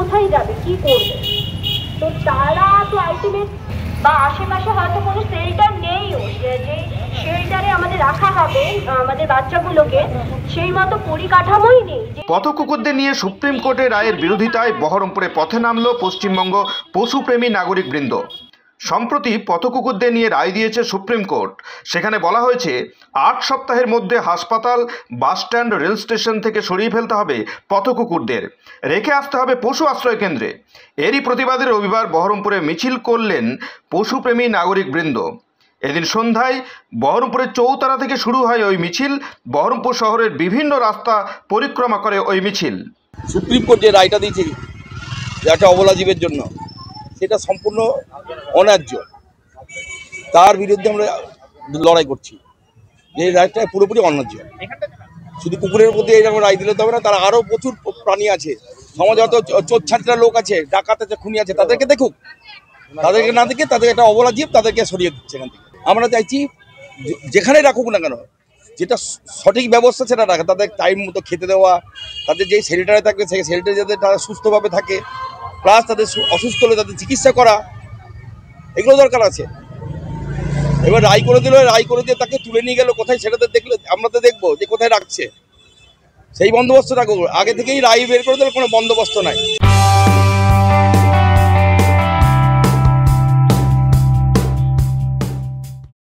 কোথায় যাবে, কি করবে? তো তারা তো আলটিমেট বা আশেপাশে হয়তো কোনো শেল্টার নেইও, যে শেল্টারে আমাদের রাখা হবে আমাদের বাচ্চাগুলোকে, সেই মতো পরিকাঠামোই নেই। পথ কুকুরদের নিয়ে সুপ্রিম কোর্টের রায়ের বিরোধিতায় বহরমপুরে পথে নামল পশ্চিমবঙ্গ পশুপ্রেমী নাগরিকবৃন্দ। সম্প্রতি পথ কুকুরদের নিয়ে রায় দিয়েছে সুপ্রিম কোর্ট। সেখানে বলা হয়েছে 8 সপ্তাহের মধ্যে হাসপাতাল, বাসস্ট্যান্ড, রেল স্টেশন থেকে সরিয়ে ফেলতে হবে পথ কুকুরদের, রেখে আসতে হবে পশু আশ্রয় কেন্দ্রে। এরই প্রতিবাদে রবিবার বহরমপুরে মিছিল করলেন পশুপ্রেমী নাগরিকবৃন্দ। এদিন সন্ধ্যায় বহরমপুরের চৌতারা থেকে শুরু হয় ওই মিছিল। বহরমপুর শহরের বিভিন্ন রাস্তা পরিক্রমা করে ওই মিছিল। সুপ্রিম কোর্ট যে রায়টা দিয়েছে একটা অবলা জীবের জন্য, সেটা সম্পূর্ণ অন্যায্য। তার বিরুদ্ধে আমরা লড়াই করছি। এই রায়টা পুরোপুরি অন্যায্য। শুধু কুকুরের প্রতি এইরকম রায় দিলে তো হবে না, তারা আরও প্রচুর প্রাণী আছে সমাজে, হয়তো চোরছাঁচরা লোক আছে, ডাকাত আছে, খুনি আছে, তাদেরকে দেখুক। তাদেরকে না দেখে তাদের একটা অবলা জীব, তাদেরকে সরিয়ে দিচ্ছে এখান থেকে। আমরা চাইছি যেখানেই রাখুক না কেন, যেটা সঠিক ব্যবস্থা সেটা রাখে, তাদের টাইম মতো খেতে দেওয়া, তাদের যেই শেল্টারে থাকবে সেই শেল্টারে যাতে তারা সুস্থভাবে থাকে, প্লাস তাদের অসুস্থ হলে তাদের চিকিৎসা করা, এগুলো দরকার আছে। এবার রায় করে দিল, রায় করে দিয়ে তাকে তুলে নিয়ে গেল কোথায়, সেটাতে দেখলে আমরা তো দেখবো যে কোথায় রাখছে, সেই বন্দোবস্ত রাখবো। আগে থেকেই রায় বের করে দিলে কোনো বন্দোবস্ত নাই।